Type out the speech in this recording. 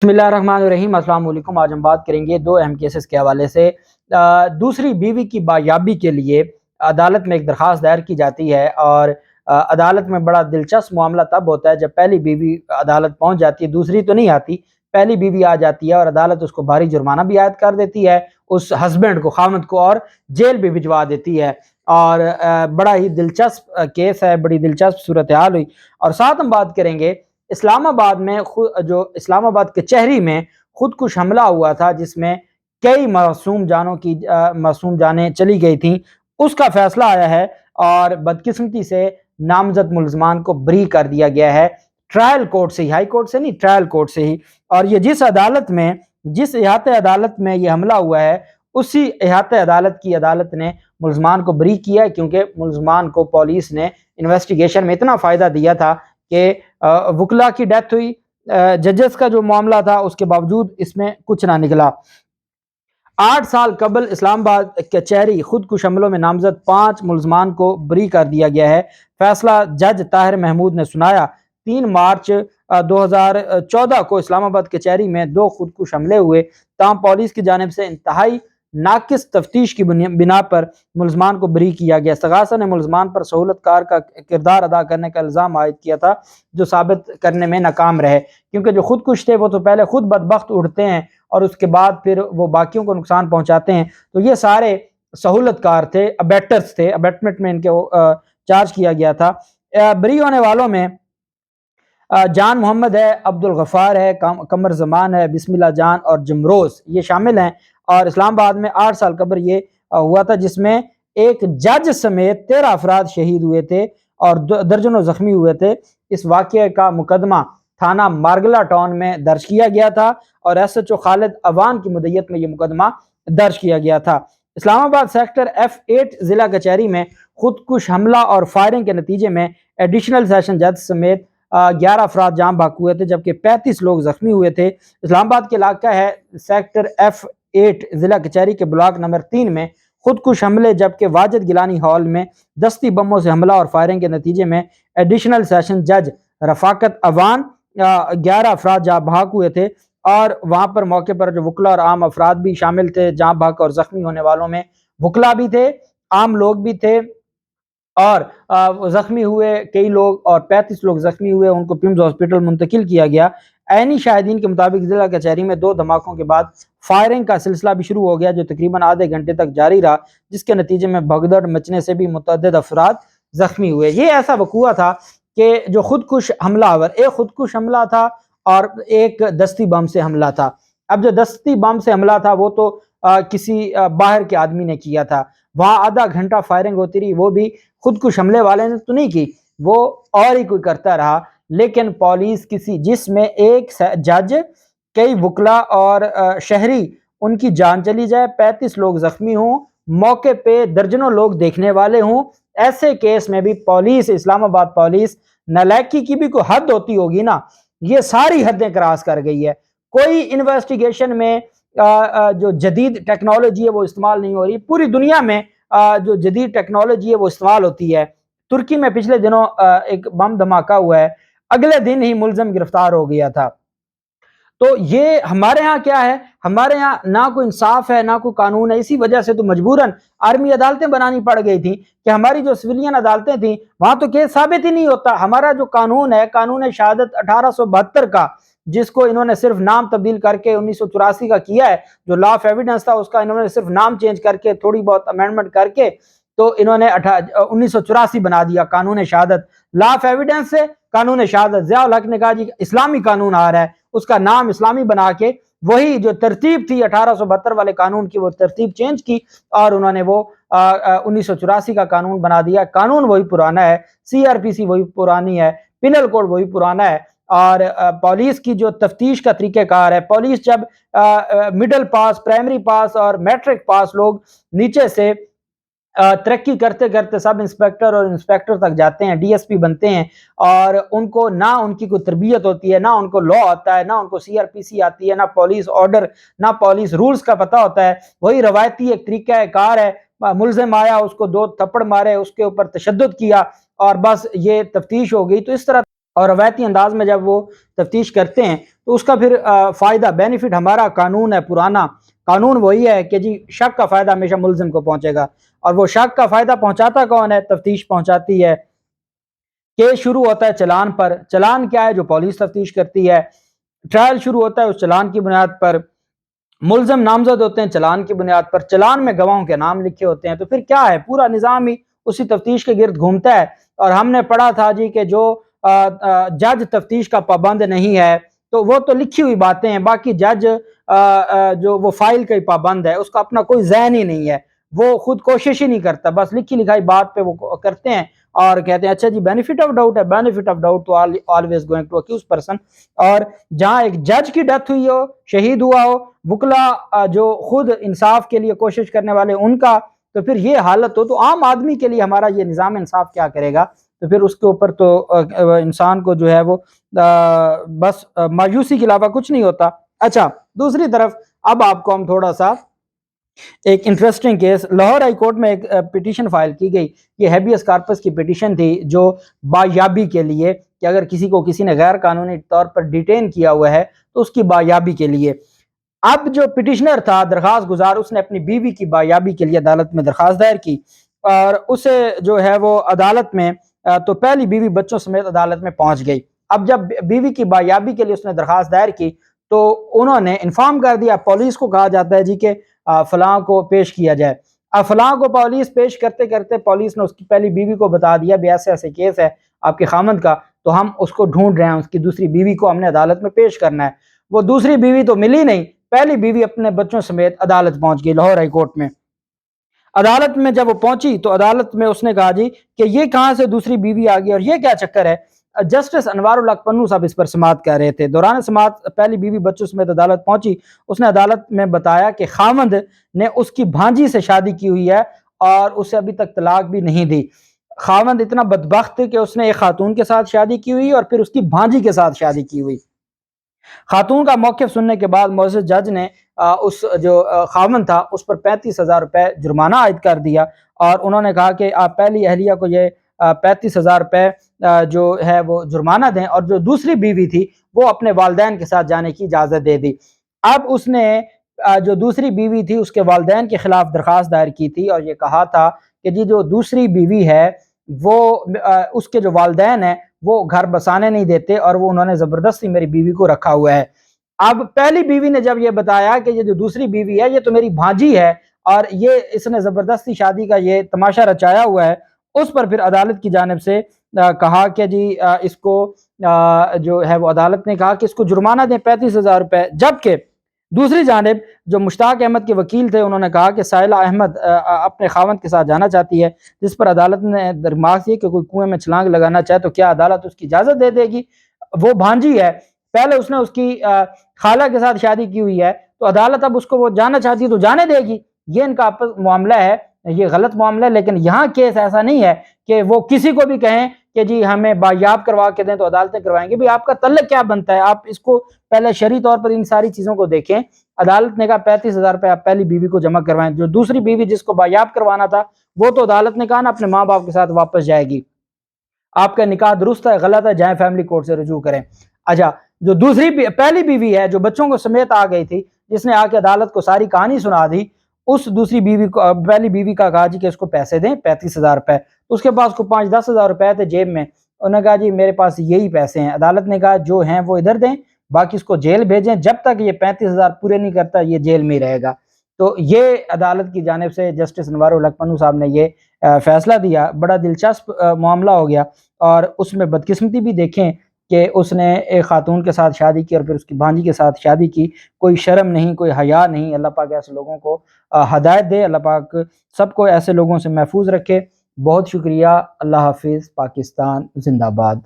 बिस्मिल्लाहिर्रहमानिर्रहीम। अस्सलाम वालेकुम। आज हम बात करेंगे दो अहम केसेस के हवाले से। दूसरी बीवी की बायाबी के लिए अदालत में एक दरख्वास्त दायर की जाती है और अदालत में बड़ा दिलचस्प मामला तब होता है जब पहली बीवी अदालत पहुंच जाती है, दूसरी तो नहीं आती। पहली बीवी आ जाती है और अदालत उसको भारी जुर्माना भी आयद कर देती है, उस हस्बैंड को, खामद को, और जेल भी भिजवा देती है। और बड़ा ही दिलचस्प केस है, बड़ी दिलचस्प सूरत हाल हुई। और साथ हम बात करेंगे इस्लामाबाद में, जो इस्लामाबाद कचहरी में खुदकुश हमला हुआ था जिसमें कई मासूम जानें चली गई थी, उसका फैसला आया है और बदकिस्मती से नामजद मुलजमान को बरी कर दिया गया है, ट्रायल कोर्ट से ही, हाई कोर्ट से नहीं, ट्रायल कोर्ट से ही। और ये जिस इहाते अदालत में ये हमला हुआ है, उसी इहाते अदालत की अदालत ने मुलजमान को बरी किया है, क्योंकि मुलजमान को पुलिस ने इन्वेस्टिगेशन में इतना फ़ायदा दिया था कि वकला की डेथ हुई, जजेस का जो मामला था उसके बावजूद इसमें कुछ ना निकला। 8 साल कबल इस्लामाबाद कचहरी खुदकुश हमलों में नामजद 5 मुलजमान को बरी कर दिया गया है। फैसला जज ताहिर महमूद ने सुनाया। 3 मार्च 2014 को इस्लामाबाद कचहरी में 2 खुदकुश हमले हुए, तमाम पुलिस की जानिब से इंतहाई नाकिस तफ्तीश की बिना पर मुलजमान को बरी किया गया। सगासा ने मुलजमान पर सहूलतकार का किरदार अदा करने का इल्ज़ाम आयद किया था, जो साबित करने में नाकाम रहे, क्योंकि जो खुदकुश थे वो तो पहले खुद बदबख्त उठते हैं और उसके बाद फिर वो बाकियों को नुकसान पहुंचाते हैं। तो ये सारे सहूलतकार थे, अबेटर्स थे, अबेटमेंट में इनके चार्ज किया गया था। बरी होने वालों में जान मोहम्मद है, अब्दुल गफ़ार है, कमर जमान है, बिस्मिल्लाह जान और जमरोज, ये शामिल हैं। और इस्लामाबाद में 8 साल कबल ये हुआ था, जिसमें एक जज समेत 13 अफराद शहीद हुए थे और दर्जनों जख्मी हुए थे। इस वाक़े का मुकदमा थाना मारगला टाउन में दर्ज किया गया था और SHO खालिद अवान की मुद्दत में यह मुकदमा दर्ज किया गया था। इस्लामाबाद सेक्टर F8 जिला कचहरी में खुदकुश हमला और फायरिंग के नतीजे में एडिशनल सेशन जज समेत 11 अफराद जाम बहक हुए थे, जबकि 35 लोग जख्मी हुए थे। इस्लामाबाद के इलाका है सेक्टर F8 जिला कचहरी के ब्लॉक नंबर 3 में खुदकुश हमले, जबकि वाजिद गिलानी हॉल में दस्ती बमों से हमला और फायरिंग के नतीजे में एडिशनल सेशन जज रफाकत अवान 11 अफराद जहाँ बहक हुए थे। और वहाँ पर मौके पर जो वकला और आम अफराद भी शामिल थे। जहाँ बहक और जख्मी होने वालों में वकला भी थे, आम लोग भी थे, और जख्मी हुए कई लोग, और 35 लोग जख्मी हुए, उनको पिम्स हॉस्पिटल मुंतकिल किया गया। ऐनी शाहिदीन के मुताबिक जिला कचहरी में 2 धमाकों के बाद फायरिंग का सिलसिला भी शुरू हो गया, जो तकरीबन आधे घंटे तक जारी रहा, जिसके नतीजे में भगदड़ मचने से भी मुतअद्दिद अफराद जख्मी हुए। ये ऐसा वकूआ था कि जो खुदकुश हमलावर, एक खुदकुश हमला था और एक दस्ती बम से हमला था। अब जो दस्ती बम से हमला था वो तो किसी बाहर के आदमी ने किया था। वहाँ आधा घंटा फायरिंग होती रही, वो भी खुदकुश हमले वाले ने तो नहीं की, वो और ही कोई करता रहा। लेकिन पुलिस किसी, जिसमें एक जज, कई वकला और शहरी, उनकी जान चली जाए, 35 लोग जख्मी हों, मौके पे दर्जनों लोग देखने वाले हों, ऐसे केस में भी पुलिस, इस्लामाबाद पुलिस, नालायकी की भी कोई हद होती होगी ना, ये सारी हदें क्रॉस कर गई है। कोई इन्वेस्टिगेशन में जो जदीद टेक्नोलॉजी है वो इस्तेमाल नहीं हो रही। पूरी दुनिया में जो जदीद टेक्नोलॉजी है वो इस्तेमाल होती है। तुर्की में पिछले दिनों एक बम धमाका हुआ है, अगले दिन ही मुलजम गिरफ्तार हो गया था। तो ये हमारे यहाँ क्या है, हमारे यहाँ ना कोई इंसाफ है, ना कोई कानून है। इसी वजह से तो मजबूरन आर्मी अदालतें बनानी पड़ गई थी कि हमारी जो सिविलियन अदालतें थी वहां तो केस साबित ही नहीं होता। हमारा जो कानून है, कानून शहादत 1872 का, जिसको इन्होंने सिर्फ नाम तब्दील करके 1984 का किया है, जो लॉ ऑफ एविडेंस था उसका इन्होंने सिर्फ नाम चेंज करके, थोड़ी बहुत अमेंडमेंट करके, तो इन्होंने 1984 बना दिया कानून शहादत। लॉ ऑफ एविडेंस से कानून शहादत, ज़ियाउल हक ने कहा जी इस्लामी कानून आ रहा है, उसका नाम इस्लामी बना के वही जो तरतीब थी 1872 वाले कानून की, वो तरतीब चेंज की और उन्होंने वो 1984 का कानून बना दिया। कानून वही पुराना है, CRPC वही पुरानी है, पिनल कोड वही पुराना है। और पुलिस की जो तफ्तीश का तरीक़ेकार है, पुलिस जब मिडिल पास, प्राइमरी पास और मैट्रिक पास लोग नीचे से तरक्की करते करते सब इंस्पेक्टर और इंस्पेक्टर तक जाते हैं, DSP बनते हैं, और उनको ना उनकी कोई तरबियत होती है, ना उनको लॉ आता है, ना उनको CRPC आती है, ना पुलिस ऑर्डर, ना पुलिस रूल्स का पता होता है। वही रवायती एक तरीका कार है, मुलजिम आया, उसको 2 थप्पड़ मारे, उसके ऊपर तशद्दुद किया और बस ये तफ्तीश हो गई। तो इस तरह اور روایتی انداز میں جب وہ تفتیش کرتے ہیں تو اس کا پھر فائدہ بینیفٹ ہمارا قانون ہے پرانا قانون وہی ہے کہ جی شک کا فائدہ ہمیشہ ملزم کو پہنچے گا، اور وہ شک کا فائدہ پہنچاتا کون ہے؟ تفتیش پہنچاتی ہے۔ کیس شروع ہوتا ہے چلان پر، چلان کیا ہے؟ جو پولیس تفتیش کرتی ہے۔ ٹرائل شروع ہوتا ہے اس چلان کی بنیاد پر، ملزم نامزد ہوتے ہیں چلان کی بنیاد پر، چلان میں گواہوں کے نام لکھے ہوتے ہیں۔ تو پھر کیا ہے؟ پورا نظام ہی اسی تفتیش کے گرد گھومتا ہے۔ اور ہم نے پڑھا تھا جی کہ جو جج تفتیش کا پابند نہیں ہے تو وہ تو لکھی ہوئی باتیں ہیں، باقی جج جو وہ فائل کا ہی پابند ہے، اس کا اپنا کوئی ذہن ہی نہیں ہے، وہ خود کوشش ہی نہیں کرتا، بس لکھی لکھائی بات پہ وہ کرتے ہیں اور کہتے ہیں اچھا جی بینیفٹ آف ڈاؤٹ ہے، بینیفٹ آف ڈاؤٹ تو always going to accuse person. اور جہاں ایک جج کی ڈیتھ ہوئی ہو، شہید ہوا ہو، وکلا جو خود انصاف کے لیے کوشش کرنے والے ان کا، تو پھر یہ حالت ہو تو عام آدمی کے لیے ہمارا یہ نظام انصاف کیا کرے گا؟ تو پھر اس کے اوپر تو انسان کو جو ہے وہ بس مایوسی کے علاوہ کچھ نہیں ہوتا۔ اچھا دوسری طرف اب آپ کو ہم تھوڑا سا ایک interesting case, Lahore high court میں ایک پٹیشن فائل کی گئی، یہ ہیبیس کارپس کی پٹیشن تھی جو بایابی کے لیے، کہ اگر کسی کو کسی نے غیر قانونی طور پر ڈیٹین کیا ہوا ہے تو اس کی بایابی کے لیے۔ اب جو پٹیشنر تھا درخواست گزار، اس نے اپنی بیوی کی بایابی کے لیے عدالت میں درخواست دائر کی، اور اسے جو ہے وہ عدالت میں تو پہلی بیوی بچوں سمیت عدالت میں پہنچ گئی۔ اب جب بیوی کی بایابی کے لیے اس نے درخواست دائر کی تو انہوں نے انفارم کر دیا، پولیس کو کہا جاتا ہے جی کہ فلاں کو پیش کیا جائے۔ اب فلاں کو پولیس پیش کرتے کرتے پولیس نے اس کی پہلی بیوی کو بتا دیا بھی ایسے ایسے کیس ہے آپ کے خامند کا، تو ہم اس کو ڈھونڈ رہے ہیں، اس کی دوسری بیوی کو ہم نے عدالت میں پیش کرنا ہے۔ وہ دوسری بیوی تو ملی نہیں، پہلی بیوی اپنے بچوں سمیت عدالت پہنچ گئی لاہور ہائی کورٹ میں۔ عدالت میں جب وہ پہنچی تو عدالت میں اس نے کہا جی کہ یہ کہاں سے دوسری بیوی آ گئی اور یہ کیا چکر ہے؟ جسٹس انوار الحق پنو صاحب اس پر سماعت کر رہے تھے۔ دوران سماعت پہلی بیوی بچوں سمیت عدالت پہنچی، اس نے عدالت میں بتایا کہ خامند نے اس کی بھانجی سے شادی کی ہوئی ہے اور اسے ابھی تک طلاق بھی نہیں دی۔ خامند اتنا بدبخت کہ اس نے ایک خاتون کے ساتھ شادی کی ہوئی اور پھر اس کی بھانجی کے ساتھ شادی کی ہوئی۔ خاتون کا موقف سننے کے بعد معزز جج نے اس جو خاوند تھا اس پر 35,000 روپے جرمانہ عائد کر دیا، اور انہوں نے کہا کہ آپ پہلی اہلیہ کو یہ 35,000 روپے جو ہے وہ جرمانہ دیں، اور جو دوسری بیوی تھی وہ اپنے والدین کے ساتھ جانے کی اجازت دے دی۔ اب اس نے جو دوسری بیوی تھی اس کے والدین کے خلاف درخواست دائر کی تھی اور یہ کہا تھا کہ جی جو دوسری بیوی ہے وہ اس کے جو والدین ہیں وہ گھر بسانے نہیں دیتے اور وہ انہوں نے زبردستی میری بیوی کو رکھا ہوا ہے۔ اب پہلی بیوی نے جب یہ بتایا کہ یہ جو دوسری بیوی ہے یہ تو میری بھانجی ہے اور یہ اس نے زبردستی شادی کا یہ تماشا رچایا ہوا ہے، اس پر پھر عدالت کی جانب سے کہا کہ جی اس کو جو ہے وہ عدالت نے کہا کہ اس کو جرمانہ دیں 35,000 روپے، جبکہ دوسری جانب جو مشتاق احمد کے وکیل تھے انہوں نے کہا کہ سائلہ احمد اپنے خاوند کے ساتھ جانا چاہتی ہے، جس پر عدالت نے درخواست کی کہ کوئی کنویں میں چھلانگ لگانا چاہے تو کیا عدالت اس کی اجازت دے دے گی؟ وہ بھانجی ہے، پہلے اس نے اس کی خالہ کے ساتھ شادی کی ہوئی ہے، تو عدالت اب اس کو وہ جانا چاہتی ہے تو جانے دے گی۔ یہ ان کا آپس معاملہ ہے، یہ غلط معاملہ ہے، لیکن یہاں کیس ایسا نہیں ہے کہ وہ کسی کو بھی کہیں کہ جی ہمیں بایاب کروا کے دیں تو عدالتیں کروائیں گے۔ بھی آپ کا تعلق کیا بنتا ہے؟ آپ اس کو پہلے شرعی طور پر ان ساری چیزوں کو دیکھیں۔ عدالت نے کہا 35,000 روپے آپ پہلی بیوی کو جمع کروائیں، جو دوسری بیوی جس کو بایاب کروانا تھا وہ تو عدالت نے کہا نا اپنے ماں باپ کے ساتھ واپس جائے گی، آپ کا نکاح درست ہے غلط ہے جائیں فیملی کورٹ سے رجوع کریں۔ اچھا جو پہلی بیوی ہے جو بچوں کو سمیت آ گئی تھی، جس نے آ کے عدالت کو ساری کہانی سنا دی، اس دوسری بیوی کو پہلی بیوی کا کہا جی کہ اس کو پیسے دیں 35,000 روپے، اس کے پاس کو 5-10 ہزار روپے تھے جیب میں، انہوں نے کہا جی میرے پاس یہی پیسے ہیں۔ عدالت نے کہا جو ہیں وہ ادھر دیں، باقی اس کو جیل بھیجیں، جب تک یہ 35,000 پورے نہیں کرتا یہ جیل میں ہی رہے گا۔ تو یہ عدالت کی جانب سے جسٹس انوار الحق پنو صاحب نے یہ فیصلہ دیا، بڑا دلچسپ معاملہ ہو گیا، اور اس میں بدقسمتی بھی دیکھیں کہ اس نے ایک خاتون کے ساتھ شادی کی اور پھر اس کی بھانجی کے ساتھ شادی کی، کوئی شرم نہیں، کوئی حیا نہیں۔ اللہ پاک ایسے لوگوں کو ہدایت دے، اللہ پاک سب کو ایسے لوگوں سے محفوظ رکھے۔ بہت شکریہ، اللہ حافظ، پاکستان زندہ باد۔